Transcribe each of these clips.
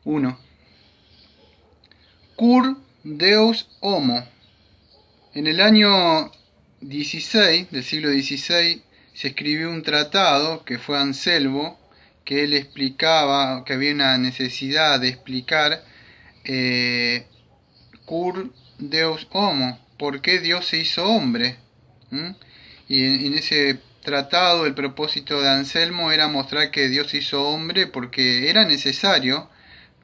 1. Cur Deus homo. En el año 16 del siglo XVI se escribió un tratado que fue Anselmo, que él explicaba que había una necesidad de explicar Cur Deus homo, por qué Dios se hizo hombre. Y en ese tratado el propósito de Anselmo era mostrar que Dios se hizo hombre porque era necesario,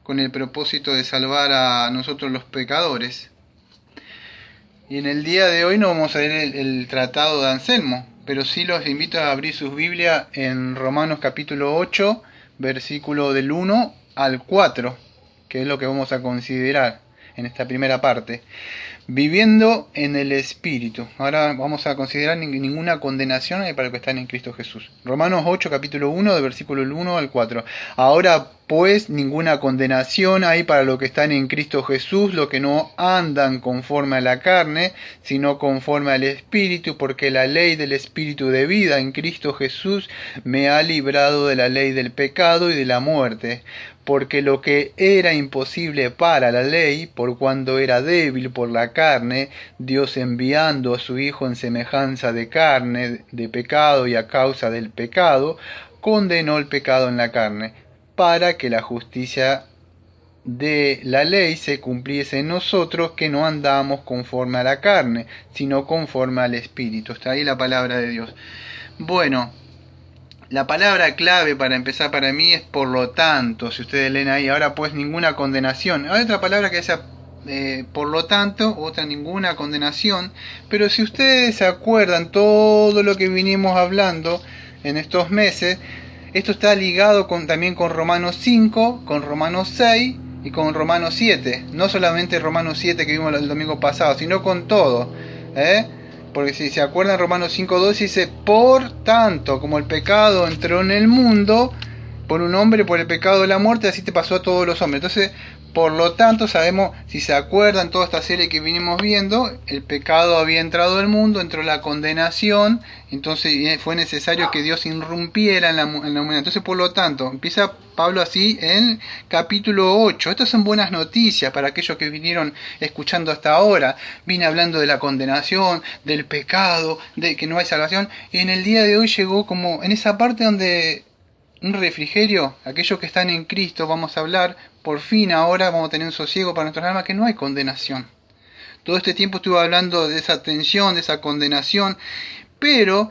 con el propósito de salvar a nosotros los pecadores. Y en el día de hoy no vamos a ver el tratado de Anselmo, pero sí los invito a abrir sus Biblias en Romanos capítulo 8, versículo del 1 al 4, que es lo que vamos a considerar en esta primera parte. Viviendo en el Espíritu. Ahora vamos a considerar ninguna condenación para los que están en Cristo Jesús. Romanos 8, capítulo 1, del versículo 1 al 4. Ahora pues ninguna condenación hay para los que están en Cristo Jesús, los que no andan conforme a la carne, sino conforme al Espíritu, porque la ley del Espíritu de vida en Cristo Jesús me ha librado de la ley del pecado y de la muerte. Porque lo que era imposible para la ley, por cuando era débil por la carne, Dios enviando a su Hijo en semejanza de carne, de pecado y a causa del pecado, condenó el pecado en la carne, para que la justicia de la ley se cumpliese en nosotros, que no andamos conforme a la carne, sino conforme al Espíritu. Está ahí la palabra de Dios. Bueno, la palabra clave para empezar para mí es por lo tanto. Si ustedes leen ahí, ahora pues ninguna condenación. Hay otra palabra que sea por lo tanto, otra ninguna condenación. Pero si ustedes se acuerdan todo lo que vinimos hablando en estos meses, esto está ligado también con Romanos 5, con Romanos 6 y con Romanos 7. No solamente Romanos 7 que vimos el domingo pasado, sino con todo. Porque si se acuerdan, Romanos 5.2 dice: por tanto, como el pecado entró en el mundo por un hombre, por el pecado de la muerte, así te pasó a todos los hombres. Entonces, por lo tanto, sabemos, si se acuerdan, toda esta serie que vinimos viendo, el pecado había entrado al mundo, entró la condenación, entonces fue necesario que Dios irrumpiera en la humanidad. Entonces, por lo tanto, empieza Pablo así en capítulo 8. Estas son buenas noticias para aquellos que vinieron escuchando hasta ahora. Vine hablando de la condenación, del pecado, de que no hay salvación, y en el día de hoy llegó como en esa parte donde un refrigerio, aquellos que están en Cristo, vamos a hablar, por fin ahora vamos a tener un sosiego para nuestras almas, que no hay condenación. Todo este tiempo estuve hablando de esa tensión, de esa condenación, pero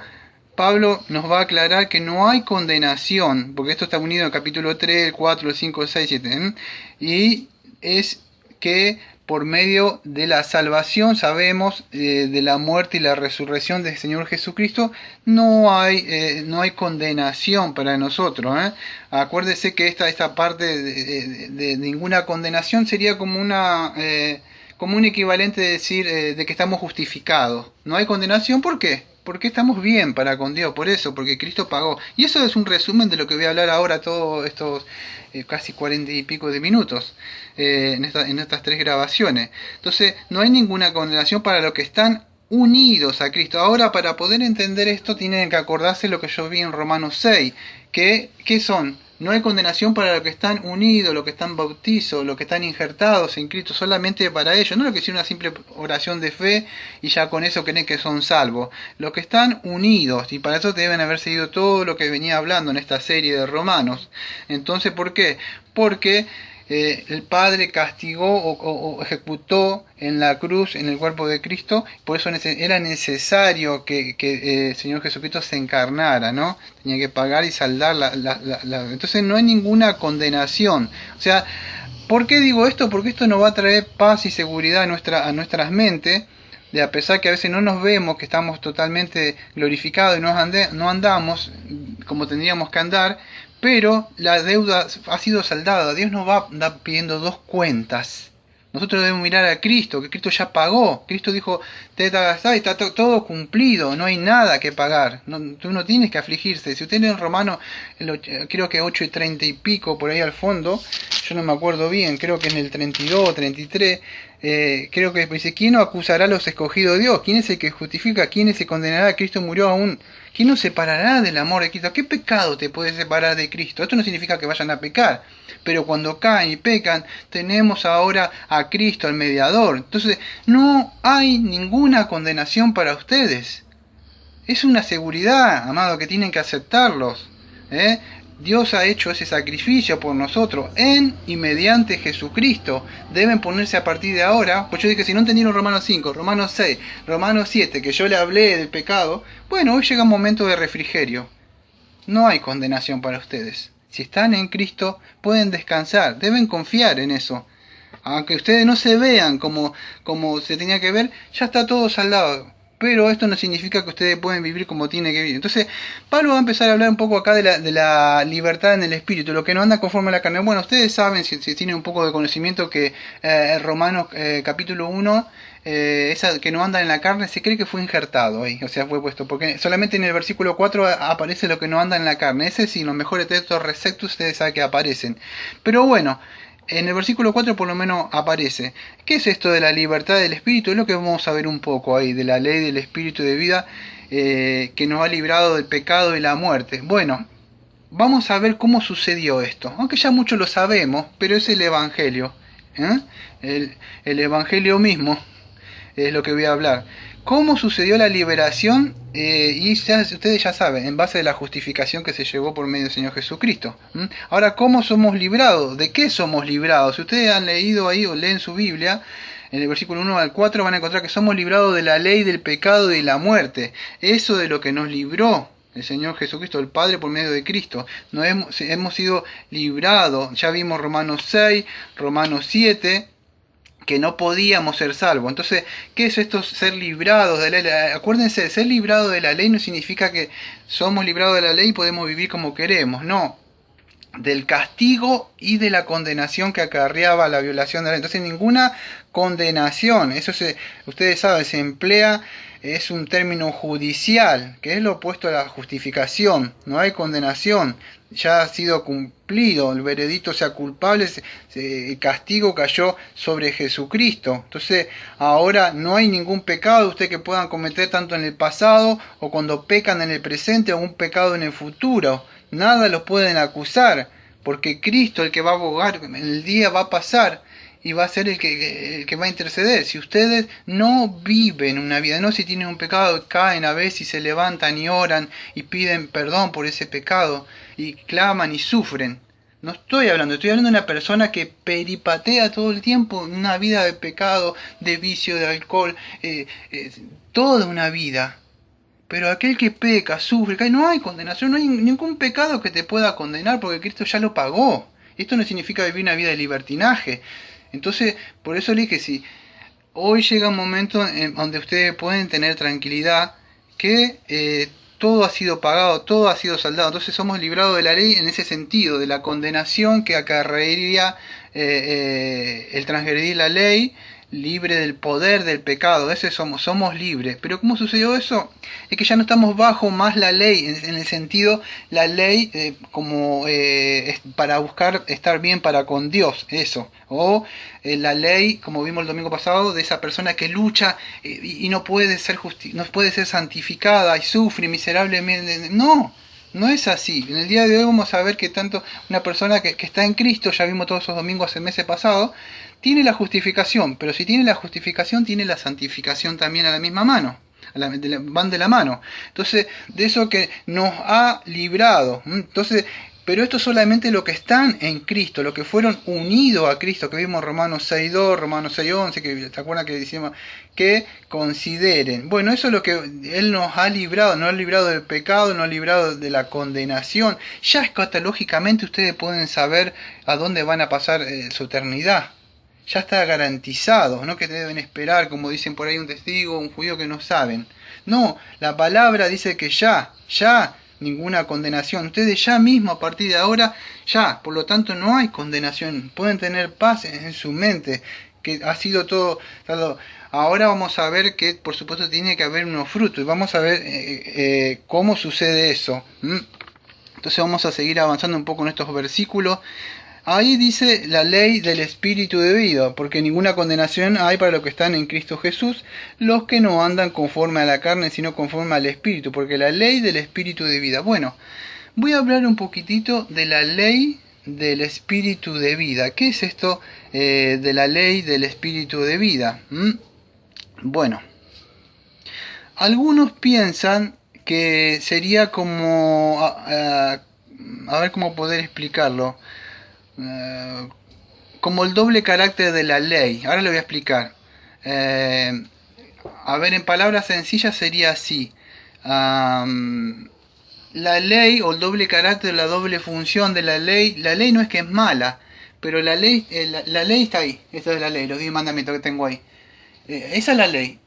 Pablo nos va a aclarar que no hay condenación, porque esto está unido en el capítulo 3, el 4, el 5, el 6, 7, y es que por medio de la salvación sabemos de la muerte y la resurrección del Señor Jesucristo no hay condenación para nosotros. Acuérdese que esta parte de ninguna condenación sería como como un equivalente de decir de que estamos justificados. No hay condenación, ¿por qué? Porque estamos bien para con Dios, por eso, porque Cristo pagó. Y eso es un resumen de lo que voy a hablar ahora todos estos casi 40 y pico de minutos en estas tres grabaciones. Entonces, no hay ninguna condenación para los que están unidos a Cristo. Ahora, para poder entender esto, tienen que acordarse lo que yo vi en Romanos 6, ¿qué son? No hay condenación para los que están unidos, los que están bautizados, los que están injertados en Cristo, solamente para ellos. No lo que es una simple oración de fe y ya con eso creen que son salvos. Los que están unidos, y para eso deben haber seguido todo lo que venía hablando en esta serie de Romanos. Entonces, ¿por qué? Porque el Padre castigó o ejecutó en la cruz, en el cuerpo de Cristo, por eso era necesario que el Señor Jesucristo se encarnara, ¿no? Tenía que pagar y saldar entonces no hay ninguna condenación. O sea, ¿por qué digo esto? Porque esto nos va a traer paz y seguridad a nuestras mentes, de a pesar que a veces no nos vemos, que estamos totalmente glorificados y no andamos como tendríamos que andar, pero la deuda ha sido saldada. Dios nos va a andar pidiendo dos cuentas. Nosotros debemos mirar a Cristo, que Cristo ya pagó. Cristo dijo, está todo cumplido, no hay nada que pagar. Tú no tienes que afligirse. Si usted lee en Romano, creo que 8 y 30 y pico, por ahí al fondo, yo no me acuerdo bien, creo que en el 32, 33, creo que dice, ¿quién no acusará a los escogidos de Dios? ¿Quién es el que justifica? ¿Quién es el que condenará? Cristo murió aún. ¿Quién nos separará del amor de Cristo? ¿Qué pecado te puede separar de Cristo? Esto no significa que vayan a pecar, pero cuando caen y pecan, tenemos ahora a Cristo, el mediador. Entonces, no hay ninguna condenación para ustedes. Es una seguridad, amado, que tienen que aceptarlos. Dios ha hecho ese sacrificio por nosotros en y mediante Jesucristo. Deben ponerse a partir de ahora, pues yo dije, si no entendieron Romanos 5, Romanos 6, Romanos 7, que yo le hablé del pecado, bueno, hoy llega un momento de refrigerio. No hay condenación para ustedes. Si están en Cristo, pueden descansar, deben confiar en eso. Aunque ustedes no se vean como se tenía que ver, ya está todo saldado. Pero esto no significa que ustedes pueden vivir como tienen que vivir. Entonces, Pablo va a empezar a hablar un poco acá de la libertad en el espíritu, lo que no anda conforme a la carne. Bueno, ustedes saben, si tienen un poco de conocimiento, que Romanos capítulo 1, esa que no anda en la carne, se cree que fue injertado ahí, o sea, fue puesto, porque solamente en el versículo 4 aparece lo que no anda en la carne. Ese sí, los mejores textos receptos ustedes saben que aparecen. Pero bueno, en el versículo 4 por lo menos aparece. ¿Qué es esto de la libertad del espíritu? Es lo que vamos a ver un poco ahí, de la ley del espíritu de vida que nos ha librado del pecado y la muerte. Bueno, vamos a ver cómo sucedió esto. Aunque ya mucho lo sabemos, pero es el Evangelio. El Evangelio mismo es lo que voy a hablar. ¿Cómo sucedió la liberación? Y ustedes ya saben, en base a la justificación que se llevó por medio del Señor Jesucristo. Ahora, ¿cómo somos librados? ¿De qué somos librados? Si ustedes han leído ahí o leen su Biblia, en el versículo 1 al 4 van a encontrar que somos librados de la ley del pecado y de la muerte. Eso de lo que nos libró el Señor Jesucristo, el Padre, por medio de Cristo. Hemos sido librados. Ya vimos Romanos 6, Romanos 7... que no podíamos ser salvos. Entonces, ¿qué es esto ser librados de la ley? Acuérdense, ser librado de la ley no significa que somos librados de la ley y podemos vivir como queremos, no. Del castigo y de la condenación que acarreaba la violación de la ley. Entonces, ninguna condenación, ustedes saben, se emplea, es un término judicial, que es lo opuesto a la justificación. No hay condenación, ya ha sido cumplido, el veredicto sea culpable, el castigo cayó sobre Jesucristo. Entonces, ahora no hay ningún pecado usted que puedan cometer tanto en el pasado o cuando pecan en el presente o un pecado en el futuro. Nada los pueden acusar, porque Cristo, el que va a abogar, el día va a pasar y va a ser el que va a interceder. Si ustedes no viven una vida, no si tienen un pecado, caen a veces y se levantan y oran y piden perdón por ese pecado y claman y sufren. No estoy hablando de una persona que peripatea todo el tiempo una vida de pecado, de vicio, de alcohol, toda una vida. Pero aquel que peca, sufre, cae, no hay condenación, no hay ningún pecado que te pueda condenar porque Cristo ya lo pagó. Esto no significa vivir una vida de libertinaje. Entonces, por eso le dije, si hoy llega un momento en donde ustedes pueden tener tranquilidad, que todo ha sido pagado, todo ha sido saldado. Entonces somos librados de la ley en ese sentido, de la condenación que acarrearía el transgredir la ley, libre del poder del pecado. Ese somos libres. Pero ¿cómo sucedió eso? Es que ya no estamos bajo más la ley, en el sentido, la ley para buscar estar bien para con Dios, eso. O la ley, como vimos el domingo pasado, de esa persona que lucha y no puede ser santificada y sufre miserablemente. No es así. En el día de hoy vamos a ver que tanto una persona que está en Cristo, ya vimos todos esos domingos el mes pasado, tiene la justificación, pero si tiene la justificación, tiene la santificación también a la misma mano. Van de la mano. Entonces, de eso que nos ha librado. Entonces, pero esto solamente lo que están en Cristo, lo que fueron unidos a Cristo, que vimos Romanos 6.2, Romanos 6.11, que te acuerdas que decimos que consideren. Bueno, eso es lo que Él nos ha librado, nos ha librado del pecado, nos ha librado de la condenación. Ya escatológicamente ustedes pueden saber a dónde van a pasar su eternidad. Ya está garantizado, no que deben esperar, como dicen por ahí un testigo, un judío que no saben. No, la palabra dice que ya, ninguna condenación. Ustedes ya mismo a partir de ahora, ya, por lo tanto no hay condenación. Pueden tener paz en su mente, que ha sido todo. Ahora vamos a ver que por supuesto tiene que haber unos frutos y vamos a ver cómo sucede eso. Entonces vamos a seguir avanzando un poco en estos versículos. Ahí dice la ley del espíritu de vida, porque ninguna condenación hay para los que están en Cristo Jesús, los que no andan conforme a la carne, sino conforme al espíritu, porque la ley del espíritu de vida. Bueno, voy a hablar un poquitito de la ley del espíritu de vida. ¿Qué es esto de la ley del espíritu de vida? Bueno, algunos piensan que sería como, a ver cómo poder explicarlo, como el doble carácter de la ley. Ahora lo voy a explicar. A ver, en palabras sencillas sería así. La ley o el doble carácter, la doble función de la ley no es que es mala, pero la ley está ahí. Esta es la ley, los 10 mandamientos que tengo ahí. Esa es la ley.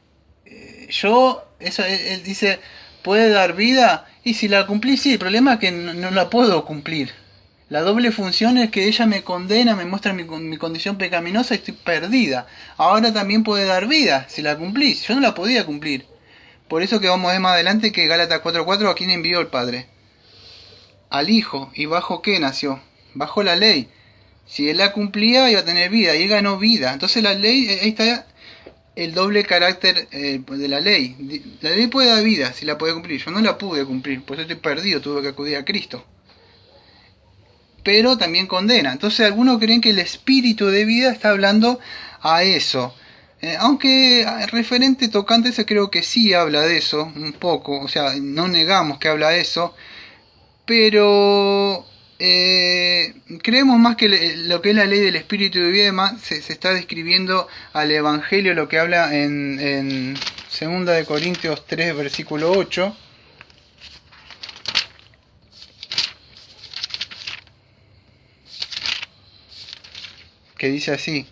Él dice, ¿puede dar vida? Y si la cumplí, sí, el problema es que no la puedo cumplir. La doble función es que ella me condena, me muestra mi condición pecaminosa y estoy perdida. Ahora también puede dar vida, si la cumplí. Yo no la podía cumplir. Por eso que vamos a ver más adelante que Gálatas 4:4, ¿a quién envió el Padre? Al Hijo. ¿Y bajo qué nació? Bajo la ley. Si él la cumplía, iba a tener vida, y él ganó vida. Entonces la ley, ahí está el doble carácter de la ley. La ley puede dar vida, si la puede cumplir. Yo no la pude cumplir, por eso estoy perdido, tuve que acudir a Cristo. Pero también condena. Entonces algunos creen que el espíritu de vida está hablando a eso. Aunque referente tocante eso creo que sí habla de eso, un poco. O sea, no negamos que habla de eso. Pero creemos más que lo que es la ley del espíritu de vida además se está describiendo al Evangelio, lo que habla en 2 de Corintios 3, versículo 8. Que dice así: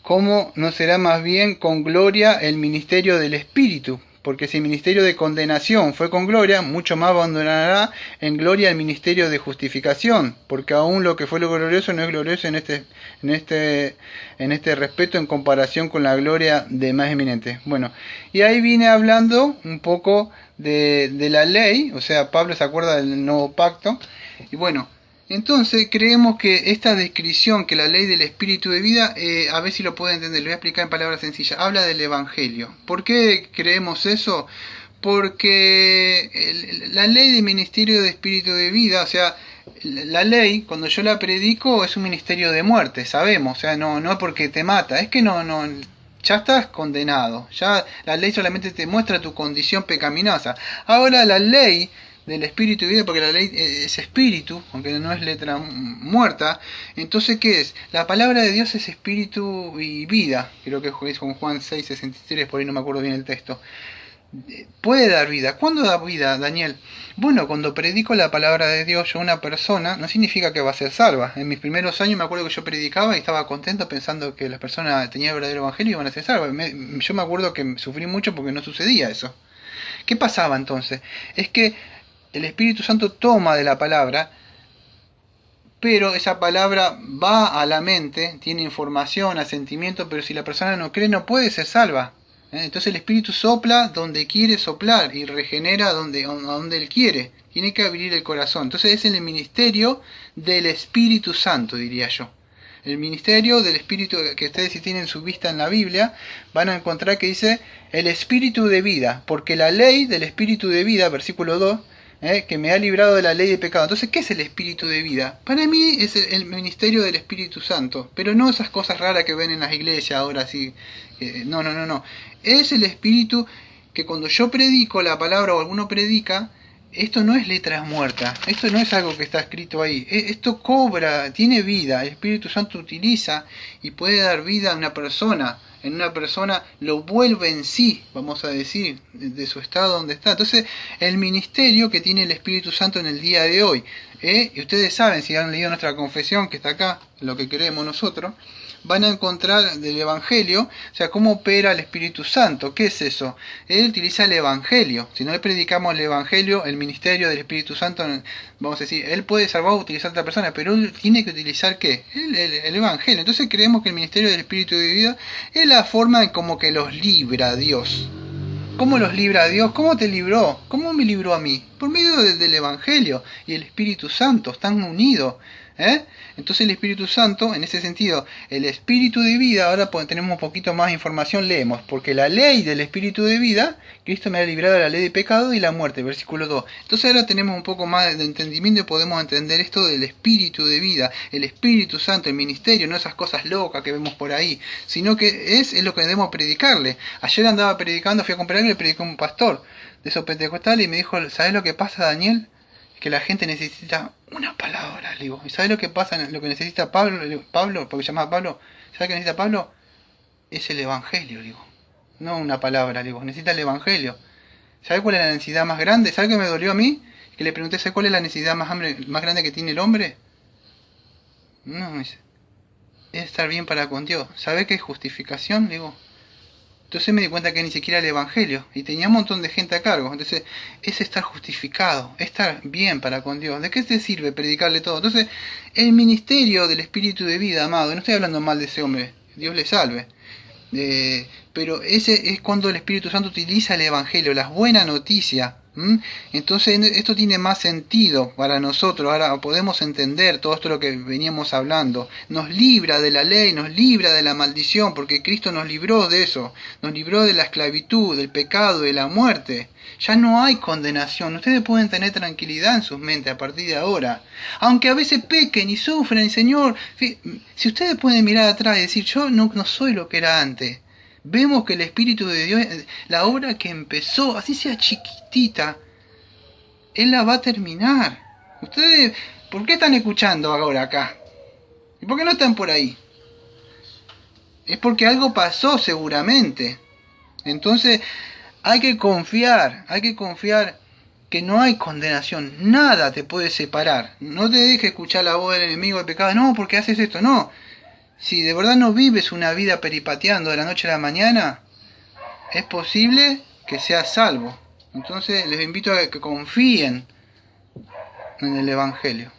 ¿cómo no será más bien con gloria el ministerio del Espíritu? Porque si el ministerio de condenación fue con gloria, mucho más abandonará en gloria el ministerio de justificación, porque aún lo que fue lo glorioso no es glorioso en este respeto en comparación con la gloria de más eminente. Bueno, y ahí viene hablando un poco de la ley, o sea, Pablo se acuerda del nuevo pacto, y bueno, entonces creemos que esta descripción, que la ley del espíritu de vida, a ver si lo puede entender, lo voy a explicar en palabras sencillas, habla del Evangelio. ¿Por qué creemos eso? Porque la ley del ministerio de espíritu de vida, o sea, la ley, cuando yo la predico, es un ministerio de muerte, sabemos, o sea, no porque te mata, es que no, ya estás condenado, ya la ley solamente te muestra tu condición pecaminosa. Ahora la ley del espíritu y vida, porque la ley es espíritu, aunque no es letra muerta. Entonces, ¿qué es? La palabra de Dios es espíritu y vida. Creo que es con Juan 6:63, por ahí no me acuerdo bien el texto. Puede dar vida. ¿Cuándo da vida, Daniel? Bueno, cuando predico la palabra de Dios yo a una persona, no significa que va a ser salva. En mis primeros años me acuerdo que yo predicaba y estaba contento pensando que las personas tenían el verdadero evangelio y iban a ser salvas. Yo me acuerdo que sufrí mucho porque no sucedía eso. ¿Qué pasaba entonces? Es que el Espíritu Santo toma de la palabra, pero esa palabra va a la mente, tiene información, asentimiento, pero si la persona no cree no puede ser salva. Entonces el Espíritu sopla donde quiere soplar y regenera donde Él quiere. Tiene que abrir el corazón. Entonces es el ministerio del Espíritu Santo, diría yo. El ministerio del Espíritu, que ustedes si tienen su vista en la Biblia, van a encontrar que dice el Espíritu de vida, porque la ley del Espíritu de vida, versículo 2, que me ha librado de la ley de pecado. Entonces, ¿qué es el espíritu de vida? Para mí es el ministerio del Espíritu Santo, pero no esas cosas raras que ven en las iglesias ahora, así. No. Es el espíritu que cuando yo predico la palabra o alguno predica, esto no es letras muertas, esto no es algo que está escrito ahí, esto cobra, tiene vida, el Espíritu Santo utiliza y puede dar vida a una persona. En una persona lo vuelve en sí, vamos a decir, de su estado donde está. Entonces, el ministerio que tiene el Espíritu Santo en el día de hoy, y ustedes saben, si han leído nuestra confesión, que está acá, lo que creemos nosotros, van a encontrar del Evangelio, o sea, cómo opera el Espíritu Santo. ¿Qué es eso? Él utiliza el Evangelio. Si no le predicamos el Evangelio, el ministerio del Espíritu Santo, vamos a decir, él puede salvar o utilizar a otra persona, pero él tiene que utilizar ¿qué? El Evangelio. Entonces creemos que el ministerio del Espíritu de vida es la forma en como que los libra a Dios. ¿Cómo los libra a Dios? ¿Cómo te libró? ¿Cómo me libró a mí? Por medio del Evangelio y el Espíritu Santo, están unidos. ¿Eh? Entonces el Espíritu Santo, en ese sentido, el Espíritu de vida, ahora tenemos un poquito más de información, leemos, porque la ley del Espíritu de vida, Cristo me ha librado de la ley de pecado y la muerte, versículo 2. Entonces ahora tenemos un poco más de entendimiento y podemos entender esto del Espíritu de vida, el Espíritu Santo, el ministerio, no esas cosas locas que vemos por ahí, sino que es lo que debemos predicarle. Ayer andaba predicando, fui a comprar y le predicó a un pastor de esos pentecostales y me dijo, ¿sabes lo que pasa, Daniel? Que la gente necesita una palabra, le digo. ¿Y sabes lo que pasa? Lo que necesita Pablo, porque se llama Pablo, ¿sabes qué necesita Pablo? Es el Evangelio, le digo. No una palabra, le digo. Necesita el Evangelio. ¿Sabes cuál es la necesidad más grande? ¿Sabes qué me dolió a mí? Que le pregunté, ¿sabes cuál es la necesidad más grande que tiene el hombre? No, es estar bien para con Dios. ¿Sabes qué es justificación? Le digo. Entonces me di cuenta que ni siquiera el Evangelio, y tenía un montón de gente a cargo. Entonces, es estar justificado, estar bien para con Dios. ¿De qué te sirve predicarle todo? Entonces, el ministerio del Espíritu de vida, amado, y no estoy hablando mal de ese hombre, Dios le salve. Pero ese es cuando el Espíritu Santo utiliza el Evangelio, las buenas noticias. Entonces esto tiene más sentido para nosotros. Ahora podemos entender todo esto lo que veníamos hablando. Nos libra de la ley, nos libra de la maldición, porque Cristo nos libró de eso. Nos libró de la esclavitud, del pecado, de la muerte. Ya no hay condenación. Ustedes pueden tener tranquilidad en sus mentes a partir de ahora. Aunque a veces pequen y sufren, Señor. Si ustedes pueden mirar atrás y decir, yo no soy lo que era antes. Vemos que el Espíritu de Dios, la obra que empezó, así sea chiquitita, Él la va a terminar. Ustedes, ¿por qué están escuchando ahora acá? ¿Y por qué no están por ahí? Es porque algo pasó seguramente. Entonces, hay que confiar que no hay condenación. Nada te puede separar. No te dejes escuchar la voz del enemigo del pecado. No, porque haces esto. No. Si de verdad no vives una vida peripateando de la noche a la mañana, es posible que seas salvo. Entonces les invito a que confíen en el Evangelio.